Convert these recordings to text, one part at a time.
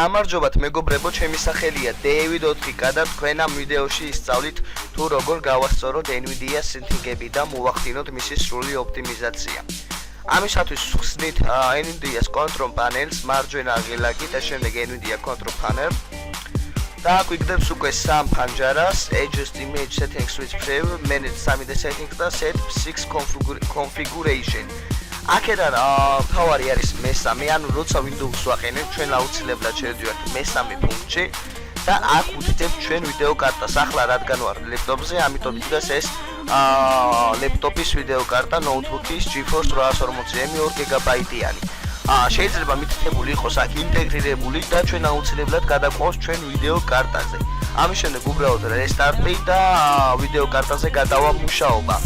Გამარჯობათ მეგობრებო, ჩემი სახელია David Otkika და თქვენ ამ ვიდეოში ისწავლით თუ როგორ გავასწოროთ Nvidia სინთეზები და მოვახდინოთ მისი სრული ოპტიმიზაცია. ამისათვის ვხსნით Nvidia-ს control panel-ს მარჯვენა ღილაკი და შემდეგ Nvidia control panel და აქ ვიგდებს უკვე სამ ფანჯარას Adjust Image Settings Switch Preview, Manage 3D Settings და Set 6 Configuration. აქედან თავარი არის მესამე, ანუ როცა Windows-ს ვაყენებ, ჩვენ აუცილებლად შევდივართ მესამე პუნქტში და აქ ვუთითებთ ჩვენ ვიდეო კარტას. ახლა რადგან ვარ ლეპტოპზე, ამიტომ იგდას ეს ლეპტოპის ვიდეო კარტა ნოუთბუქის GeForce 840 2 გიგაბაიტიანი. შეიძლება მითითებული იყოს აქ ინტეგრირებული და ჩვენ აუცილებლად გადაყვავს ჩვენ ვიდეო კარტაზე. ამის შემდეგ უბრალოდ რესტარტი და ვიდეო კარტაზე გადავა მუშაობა.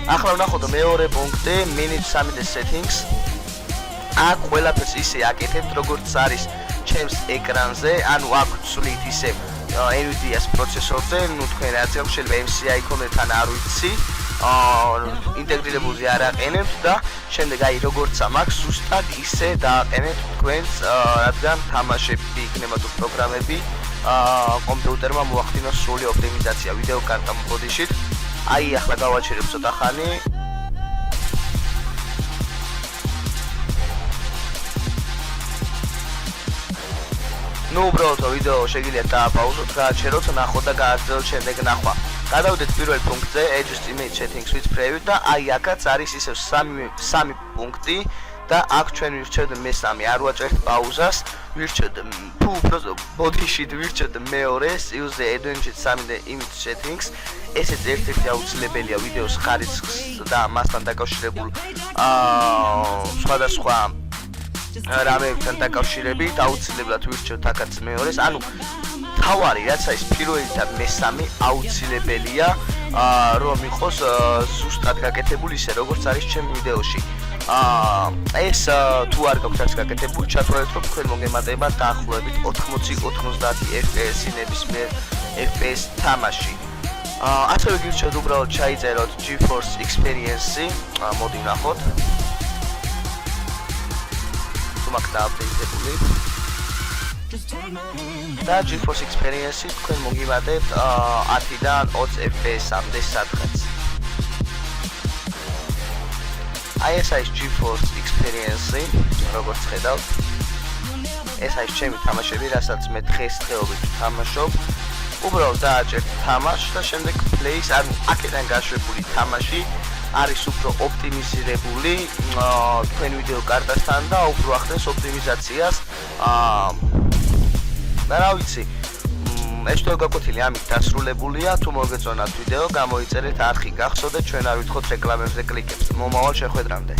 ახლა ვნახოთ მეორე პუნქტი Manage 3D Settings. აქ ყველაფერს ისე აკეთებთ როგორც არის ჩემს ეკრანზე, ანუ აქ ვცვლით ისე Nvidia-ს პროცესორზე, ნუ თქვენ რაც შეიძლება MCI იკონებთან არ ვიცი, ინტეგრირებულზე არ აყენებთ და შემდეგ აი როგორც ამაქვს ზუსტად ისე დააყენებთ თქვენს რადგან თამაშები იქნება თუ პროგრამები კომპიუტერმა მოახდინოს სრული ოპტიმიზაცია ვიდეო კარტა ბოდიშით. აი ახლა გავაჩერებ ცოტა ხანი. ნუ უბრალოდ ვიდეო შეგიძლიათ დააპაუზოთ, გააჩეროთ, ნახოთ და გააგრძელოთ შემდეგ ნახვა. გადავიდეთ პირველ პუნქტზე Adjust Image Settings Switch Preview და აი აქაც არის ისევ სამი პუნქტი და აქ ჩვენ ვირჩევთ მესამე, არ ვაჭერთ პაუზას, ვირჩევთ თუ უბრალოდ ბოდიშით ვირჩევთ მეორეს, Use the Advanced 3D Image Settings. ესეც ერთ-ერთი აუცილებელია ვიდეოს ხარისხს და მასთან დაკავშირებულ სხვადასხვა რამებთან დაკავშირებით აუცილებლად ვირჩევთ აქაც მეორეს. ანუ თავარი რაც არის პირველი და მესამე აუცილებელია რომ იყოს ზუსტად გაკეთებული ისე როგორც არის ჩემ ვიდეოში. ეს თუ არ გაქვთ რაც გაკეთებული, ჩათვალეთ რომ თქვენ მოგემატება დაახლოებით 80-90 FPS-ი ნებისმიერ FPS თამაში. ასევე გირჩევთ უბრალოდ ჩაიწეროთ GeForce Experience-ი, მოდი ვნახოთ. თუ მაქვს დააპდეიტებული. და GeForce Experience-ი თქვენ მოგიმატებთ 10-დან 20 FPS-ამდე სადღაც. აი ეს არის GeForce Experience-ი, როგორც ხედავთ. ეს არის ჩემი თამაშები, რასაც მე დღესდღეობით ვთამაშობ. უბრალოდ დააჭერთ თამაშს და შემდეგ play-ს, ანუ აქედან გაშვებული თამაში არის უფრო ოპტიმიზირებული თქვენ ვიდეო კარტასთან და უფრო ახდენს ოპტიმიზაციას. და რა ვიცი, ეს თო გაკვეთილი ამით დასრულებულია. თუ მოგეწონათ ვიდეო, გამოიწერეთ არხი, გახსოვდეთ ჩვენ არ ვითხოვთ რეკლამებზე კლიკებს. მომავალ შეხვედრამდე.